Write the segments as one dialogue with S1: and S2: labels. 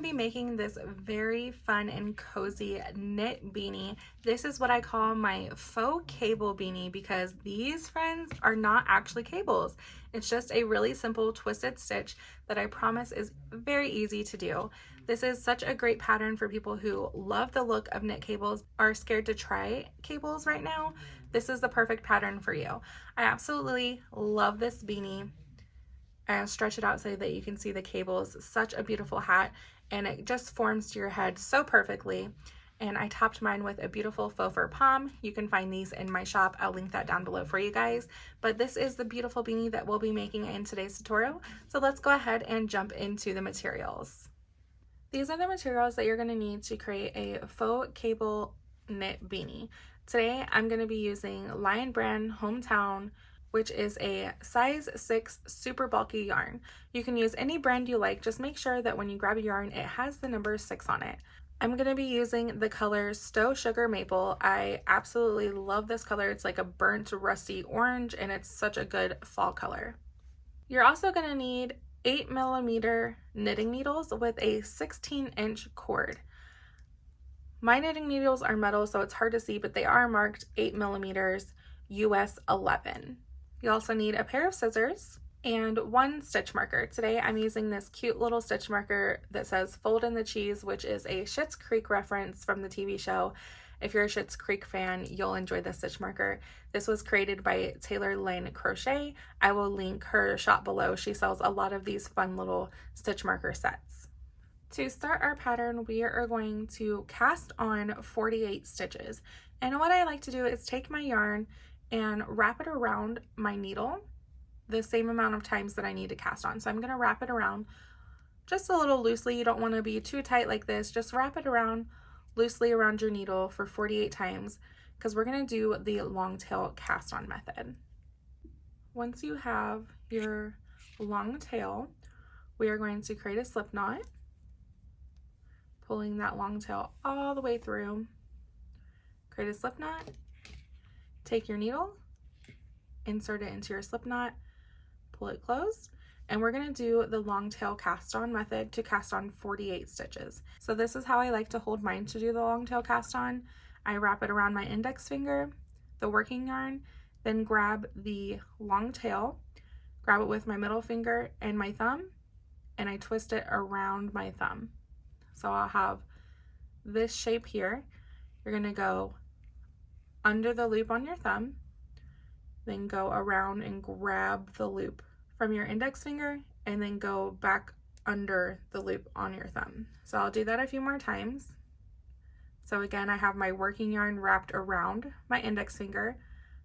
S1: be making this very fun and cozy knit beanie. This is what I call my faux cable beanie because these, friends, are not actually cables. It's just a really simple twisted stitch that I promise is very easy to do. This is such a great pattern for people who love the look of knit cables, are scared to try cables right now. This is the perfect pattern for you. I absolutely love this beanie. I stretch it out so that you can see the cables. Such a beautiful hat, and it just forms to your head so perfectly. And I topped mine with a beautiful faux fur pom. You can find these in my shop. I'll link that down below for you guys. But this is the beautiful beanie that we'll be making in today's tutorial. So let's go ahead and jump into the materials. These are the materials that you're going to need to create a faux cable knit beanie. Today I'm going to be using Lion Brand Hometown, which is a size 6 super bulky yarn. You can use any brand you like, just make sure that when you grab a yarn it has the number 6 on it. I'm going to be using the color Stowe Sugar Maple. I absolutely love this color. It's like a burnt rusty orange and it's such a good fall color. You're also going to need 8mm knitting needles with a 16-inch cord. My knitting needles are metal, so it's hard to see, but they are marked 8mm US 11. You also need a pair of scissors and one stitch marker. Today I'm using this cute little stitch marker that says Fold in the Cheese, which is a Schitt's Creek reference from the TV show. If you're a Schitt's Creek fan, you'll enjoy this stitch marker. This was created by Taylor Lane Crochet. I will link her shop below. She sells a lot of these fun little stitch marker sets. To start our pattern, we are going to cast on 48 stitches. And what I like to do is take my yarn and wrap it around my needle the same amount of times that I need to cast on. So I'm going to wrap it around just a little loosely. You don't want to be too tight like this. Just wrap it around loosely around your needle for 48 times because we're going to do the long tail cast on method. Once you have your long tail, we are going to create a slip knot, pulling that long tail all the way through. Create a slip knot, take your needle, insert it into your slip knot, pull it closed, and we're going to do the long tail cast on method to cast on 48 stitches. So this is how I like to hold mine to do the long tail cast on. I wrap it around my index finger, the working yarn, then grab the long tail, grab it with my middle finger and my thumb, and I twist it around my thumb. So I'll have this shape here. You're going to go under the loop on your thumb, then go around and grab the loop from your index finger and then go back under the loop on your thumb. So I'll do that a few more times. So again, I have my working yarn wrapped around my index finger,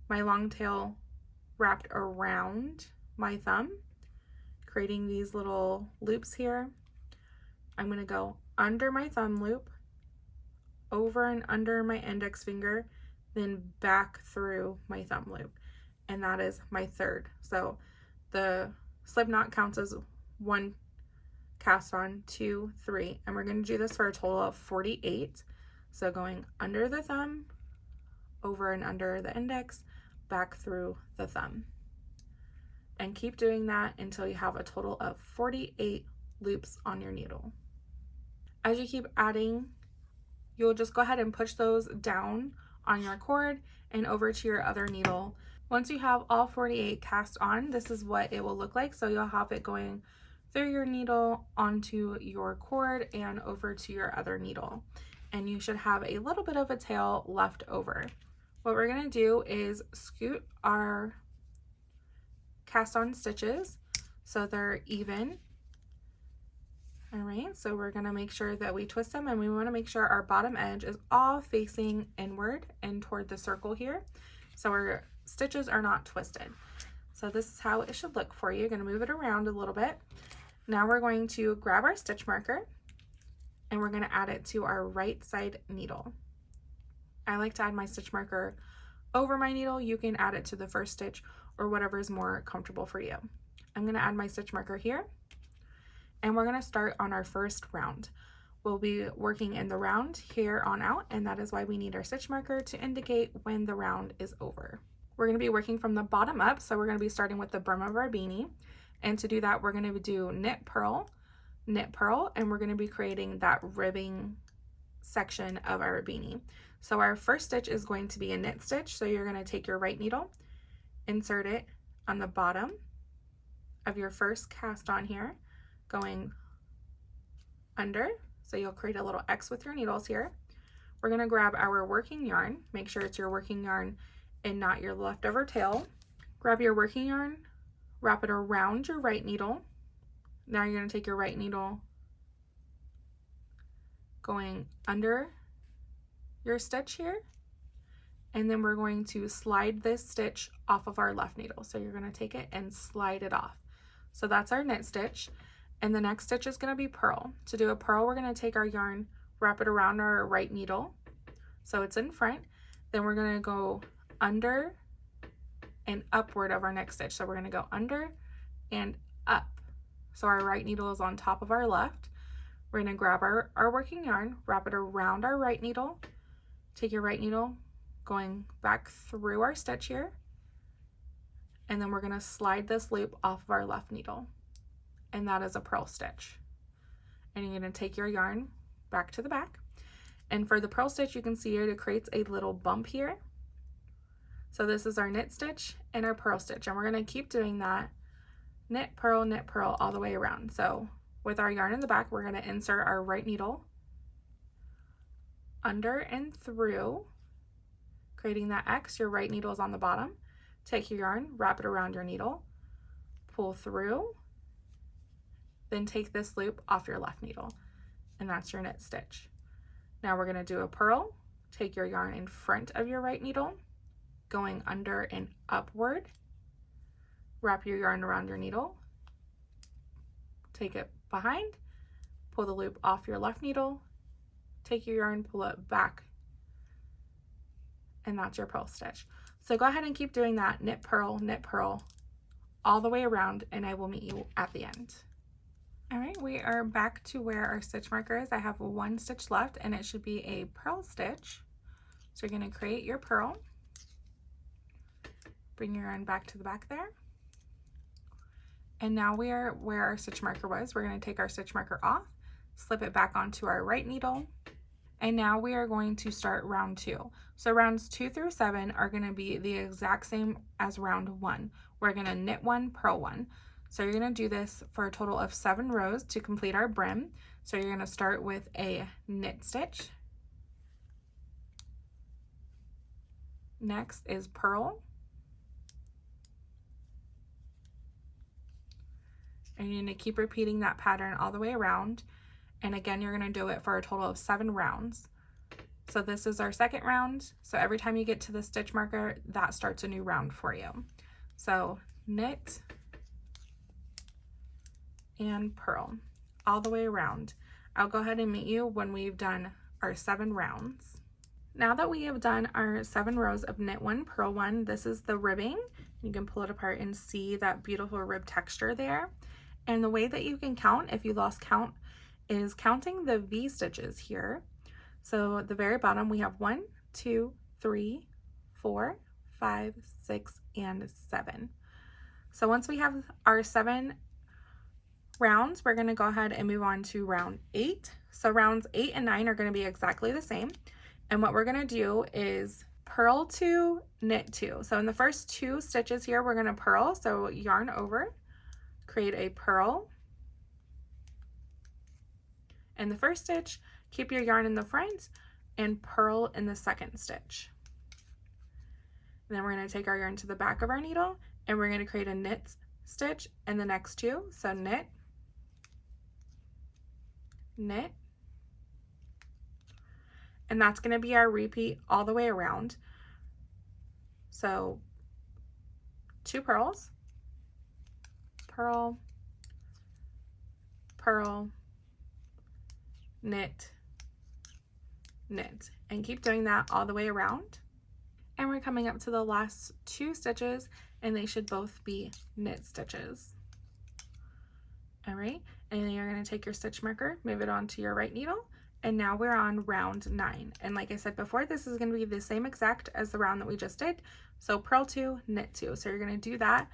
S1: my long tail wrapped around my thumb, creating these little loops here. I'm going to go under my thumb loop, over and under my index finger, then back through my thumb loop. And that is my third. So the slip knot counts as 1 cast on, 2, 3, and we're going to do this for a total of 48. So going under the thumb, over and under the index, back through the thumb. And keep doing that until you have a total of 48 loops on your needle. As you keep adding, you'll just go ahead and push those down on your cord and over to your other needle. Once you have all 48 cast on, this is what it will look like. So you'll have it going through your needle onto your cord and over to your other needle. And you should have a little bit of a tail left over. What we're going to do is scoot our cast on stitches so they're even. All right, so we're going to make sure that we twist them, and we want to make sure our bottom edge is all facing inward and toward the circle here, so our stitches are not twisted. So this is how it should look for you. You're going to move it around a little bit. Now we're going to grab our stitch marker and we're going to add it to our right side needle. I like to add my stitch marker over my needle. You can add it to the first stitch or whatever is more comfortable for you. I'm going to add my stitch marker here, and we're going to start on our first round. We'll be working in the round here on out, and that is why we need our stitch marker to indicate when the round is over. We're going to be working from the bottom up, so we're going to be starting with the brim of our beanie. And to do that, we're going to do knit, purl, knit, purl, and we're going to be creating that ribbing section of our beanie. So our first stitch is going to be a knit stitch. So you're going to take your right needle, insert it on the bottom of your first cast on here, going under. So you'll create a little X with your needles here. We're going to grab our working yarn. Make sure it's your working yarn and not your leftover tail. Grab your working yarn, wrap it around your right needle. Now you're going to take your right needle, going under your stitch here, and then we're going to slide this stitch off of our left needle. So you're going to take it and slide it off. So that's our knit stitch, and the next stitch is going to be purl. To do a purl, we're going to take our yarn, wrap it around our right needle so it's in front. Then we're going to go under and upward of our next stitch. So we're going to go under and up. So our right needle is on top of our left. We're going to grab our working yarn, wrap it around our right needle, take your right needle, going back through our stitch here, and then we're going to slide this loop off of our left needle, and that is a purl stitch. And you're going to take your yarn back to the back, and for the purl stitch, you can see here it creates a little bump here. So this is our knit stitch and our purl stitch, and we're going to keep doing that, knit, purl, all the way around. So with our yarn in the back, we're going to insert our right needle under and through, creating that X. Your right needle is on the bottom. Take your yarn, wrap it around your needle, pull through, then take this loop off your left needle, and that's your knit stitch. Now we're going to do a purl. Take your yarn in front of your right needle, going under and upward, wrap your yarn around your needle, take it behind, pull the loop off your left needle, take your yarn, pull it back, and that's your purl stitch. So go ahead and keep doing that, knit, purl, all the way around, and I will meet you at the end. All right, we are back to where our stitch marker is. I have one stitch left, and it should be a purl stitch. So you're going to create your purl, bring your yarn back to the back there, and now we are where our stitch marker was. We're going to take our stitch marker off, slip it back onto our right needle, and now we are going to start round 2. So rounds 2 through 7 are going to be the exact same as round 1. We're going to knit 1, purl 1. So you're going to do this for a total of 7 rows to complete our brim. So you're going to start with a knit stitch. Next is purl. And you're going to keep repeating that pattern all the way around. And again, you're going to do it for a total of 7 rounds. So this is our second round. So every time you get to the stitch marker, that starts a new round for you. So knit and purl all the way around. I'll go ahead and meet you when we've done our 7 rounds. Now that we have done our 7 rows of knit 1, purl 1, this is the ribbing. You can pull it apart and see that beautiful rib texture there. And the way that you can count, if you lost count, is counting the V stitches here. So at the very bottom we have 1, 2, 3, 4, 5, 6, and 7. So once we have our 7 rounds, we're going to go ahead and move on to round 8. So rounds 8 and 9 are going to be exactly the same. And what we're going to do is purl 2, knit 2. So in the first 2 stitches here, we're going to purl. So yarn over, create a purl. In the first stitch, keep your yarn in the front and purl in the second stitch. And then we're going to take our yarn to the back of our needle and we're going to create a knit stitch in the next 2. So knit, knit, and that's going to be our repeat all the way around. So 2 purls, purl, purl, knit, knit, and keep doing that all the way around. And we're coming up to the last 2 stitches and they should both be knit stitches. All right, and then you're going to take your stitch marker, move it onto your right needle, and now we're on round 9. And like I said before, this is going to be the same exact as the round that we just did. So purl 2, knit 2. So you're going to do that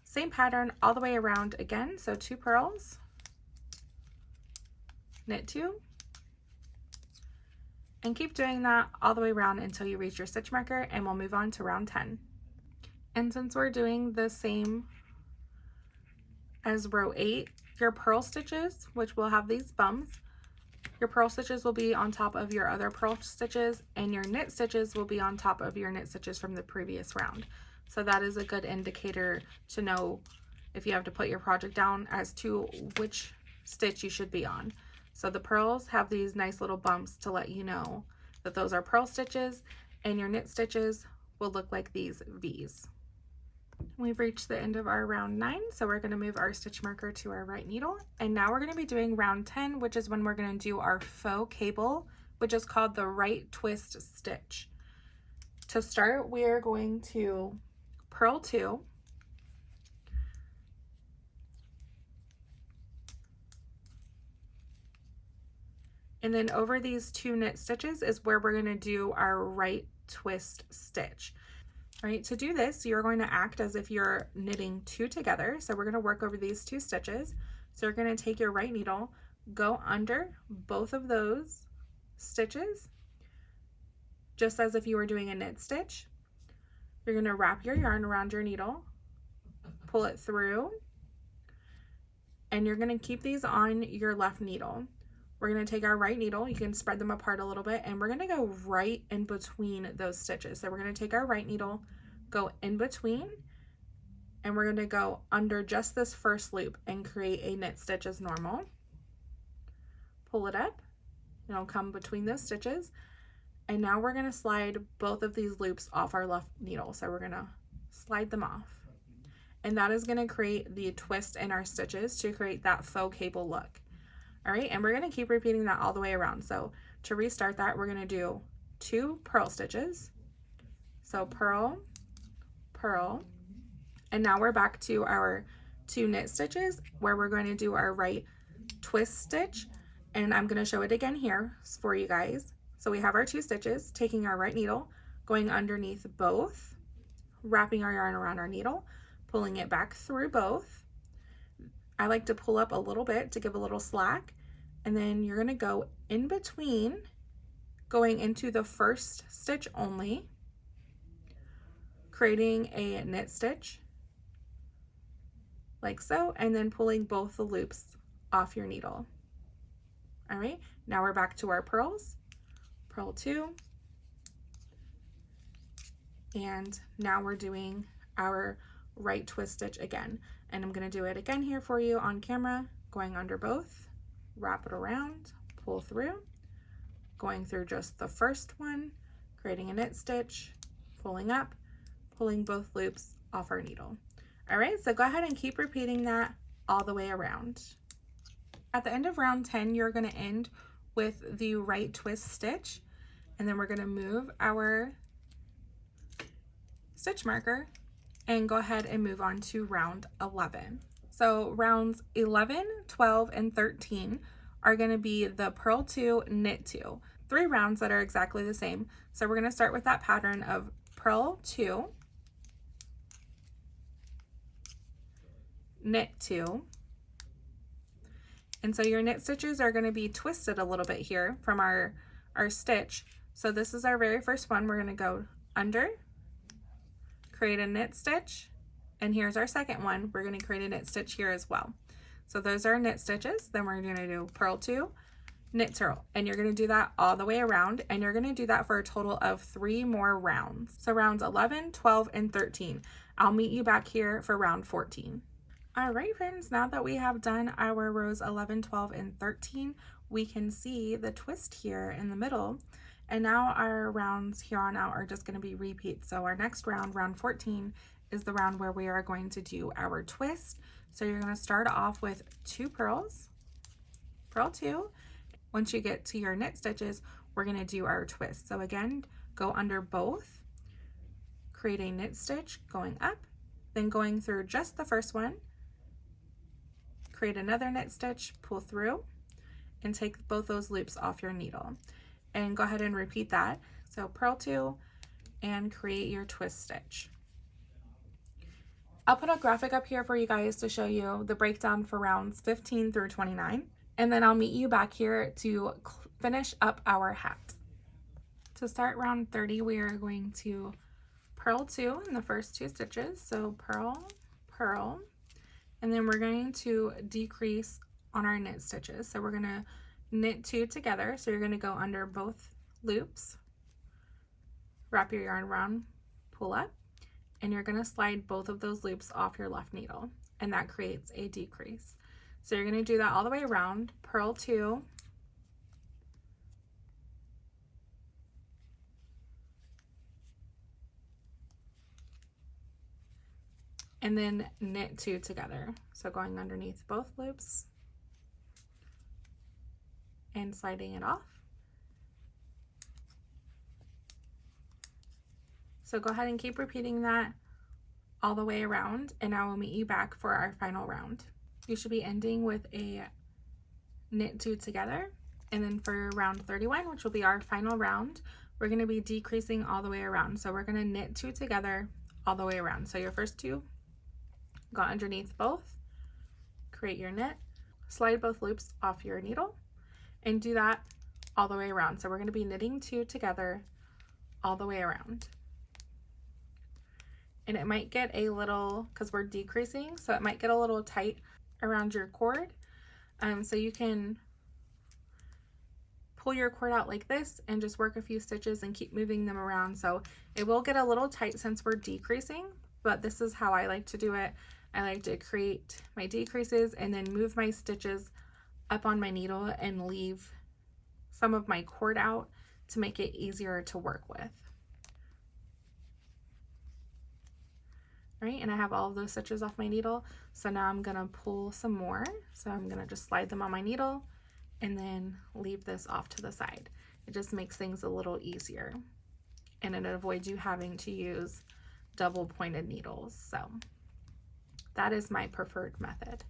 S1: same pattern all the way around again. So 2 purls, knit 2, and keep doing that all the way around until you reach your stitch marker, and we'll move on to round 10. And since we're doing the same as row 8, your purl stitches, which will have these bumps, your purl stitches will be on top of your other purl stitches, and your knit stitches will be on top of your knit stitches from the previous round. So that is a good indicator to know if you have to put your project down as to which stitch you should be on. So the purls have these nice little bumps to let you know that those are purl stitches, and your knit stitches will look like these V's. We've reached the end of our round 9, so we're going to move our stitch marker to our right needle, and now we're going to be doing round 10, which is when we're going to do our faux cable, which is called the right twist stitch. To start, we are going to purl 2, and then over these 2 knit stitches is where we're going to do our right twist stitch. All right, to do this, you're going to act as if you're knitting 2 together. So we're going to work over these 2 stitches. So you're going to take your right needle, go under both of those stitches, just as if you were doing a knit stitch. You're going to wrap your yarn around your needle, pull it through, and you're going to keep these on your left needle. We're going to take our right needle, you can spread them apart a little bit, and we're going to go right in between those stitches. So we're going to take our right needle, go in between, and we're going to go under just this first loop and create a knit stitch as normal. Pull it up, and it'll come between those stitches. And now we're going to slide both of these loops off our left needle. So we're going to slide them off. And that is going to create the twist in our stitches to create that faux cable look. All right, and we're going to keep repeating that all the way around. So to restart that, we're going to do 2 purl stitches. So purl, purl, and now we're back to our 2 knit stitches where we're going to do our right twist stitch. And I'm going to show it again here for you guys. So we have our 2 stitches, taking our right needle, going underneath both, wrapping our yarn around our needle, pulling it back through both. I like to pull up a little bit to give a little slack, and then you're going to go in between, going into the first stitch only, creating a knit stitch like so, and then pulling both the loops off your needle. All right, now we're back to our purls, purl 2, and now we're doing our right twist stitch again. And I'm going to do it again here for you on camera, going under both, wrap it around, pull through, going through just the first one, creating a knit stitch, pulling up, pulling both loops off our needle. All right, so go ahead and keep repeating that all the way around. At the end of round 10, you're going to end with the right twist stitch, and then we're going to move our stitch marker and go ahead and move on to round 11. So rounds 11, 12, and 13 are going to be the purl 2, knit 2. 3 rounds that are exactly the same. So we're going to start with that pattern of purl 2, knit 2. And so your knit stitches are going to be twisted a little bit here from our stitch. So this is our very first one. We're going to go under, create a knit stitch, and here's our second one. We're going to create a knit stitch here as well. So those are knit stitches. Then we're going to do purl 2, knit 2, and you're going to do that all the way around, and you're going to do that for a total of 3 more rounds. So rounds 11, 12, and 13. I'll meet you back here for round 14. All right, friends, now that we have done our rows 11, 12, and 13, we can see the twist here in the middle. And now our rounds here on out are just going to be repeats. So our next round, round 14, is the round where we are going to do our twist. So you're going to start off with 2 purls, purl 2. Once you get to your knit stitches, we're going to do our twist. So again, go under both, create a knit stitch going up, then going through just the first one, create another knit stitch, pull through, and take both those loops off your needle. And go ahead and repeat that. So purl 2 and create your twist stitch. I'll put a graphic up here for you guys to show you the breakdown for rounds 15 through 29. and then I'll meet you back here to finish up our hat. To start round 30, we are going to purl 2 in the first 2 stitches. So purl, purl, and then we're going to decrease on our knit stitches. So we're going to knit 2 together. So you're going to go under both loops, wrap your yarn around, pull up, and you're going to slide both of those loops off your left needle, and that creates a decrease. So you're going to do that all the way around, purl 2, and then knit 2 together. So going underneath both loops and sliding it off. So go ahead and keep repeating that all the way around, and I will meet you back for our final round. You should be ending with a knit 2 together, and then for round 31, which will be our final round, we're going to be decreasing all the way around. So we're going to knit 2 together all the way around. So your first 2, go underneath both, create your knit, slide both loops off your needle, and do that all the way around. So we're going to be knitting 2 together all the way around. And it might get a little, because we're decreasing, so it might get a little tight around your cord. So you can pull your cord out like this and just work a few stitches and keep moving them around. So it will get a little tight since we're decreasing, but this is how I like to do it. I like to create my decreases and then move my stitches up on my needle and leave some of my cord out to make it easier to work with. Right, and I have all of those stitches off my needle, so now I'm gonna pull some more. So I'm gonna just slide them on my needle and then leave this off to the side. It just makes things a little easier, and it avoids you having to use double pointed needles. So that is my preferred method.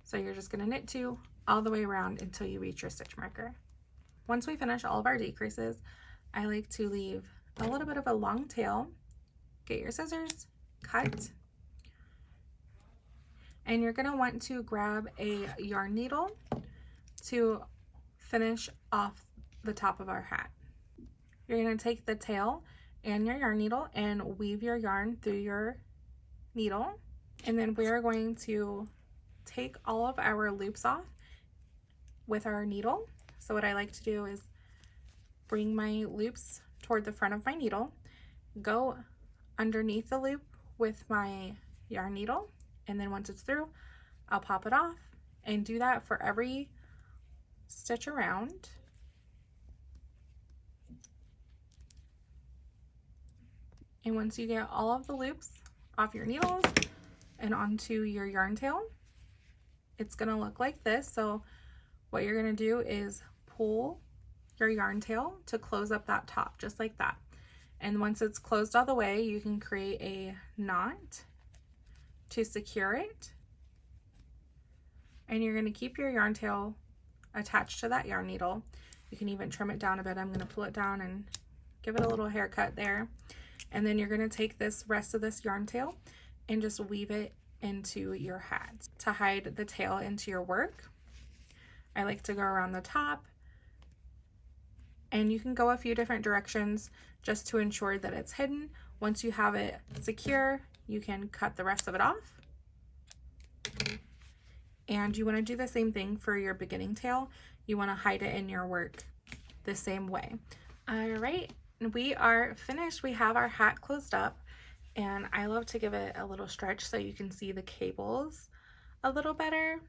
S1: So you're just gonna knit 2 all the way around until you reach your stitch marker. Once we finish all of our decreases, I like to leave a little bit of a long tail. Get your scissors, cut, and you're going to want to grab a yarn needle to finish off the top of our hat. You're going to take the tail and your yarn needle and weave your yarn through your needle, and then we're going to take all of our loops off with our needle. So what I like to do is bring my loops toward the front of my needle, go underneath the loop with my yarn needle, and then once it's through, I'll pop it off, and do that for every stitch around. And once you get all of the loops off your needles and onto your yarn tail, it's gonna look like this. So what you're gonna do is pull your yarn tail to close up that top, just like that. And once it's closed all the way, you can create a knot to secure it. And you're going to keep your yarn tail attached to that yarn needle. You can even trim it down a bit. I'm going to pull it down and give it a little haircut there. And then you're going to take this rest of this yarn tail and just weave it into your hat to hide the tail into your work. I like to go around the top, and you can go a few different directions just to ensure that it's hidden. Once you have it secure, you can cut the rest of it off. And you want to do the same thing for your beginning tail. You want to hide it in your work the same way. All right, we are finished. We have our hat closed up, and I love to give it a little stretch so you can see the cables a little better.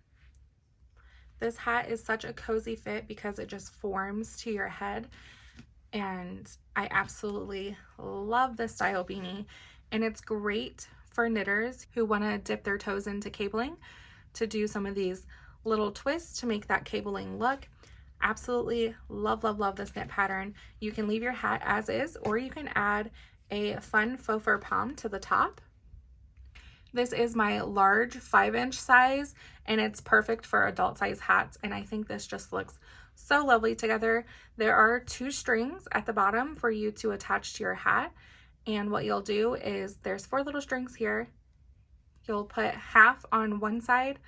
S1: This hat is such a cozy fit because it just forms to your head, and I absolutely love this style beanie, and it's great for knitters who want to dip their toes into cabling to do some of these little twists to make that cabling look. Absolutely love, love, love this knit pattern. You can leave your hat as is, or you can add a fun faux fur pom to the top. This is my large 5-inch size, and it's perfect for adult size hats, and I think this just looks so lovely together. There are 2 strings at the bottom for you to attach to your hat, and what you'll do is there's 4 little strings here. You'll put half on one side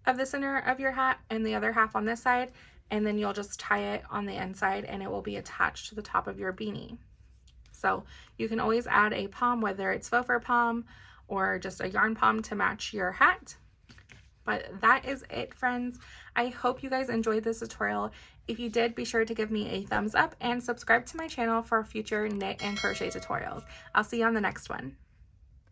S1: of the center of your hat and the other half on this side, and then you'll just tie it on the inside and it will be attached to the top of your beanie. So you can always add a pom, whether it's faux fur pom or just a yarn pom to match your hat. But that is it, friends. I hope you guys enjoyed this tutorial. If you did, be sure to give me a thumbs up and subscribe to my channel for future knit and crochet tutorials. I'll see you on the next one.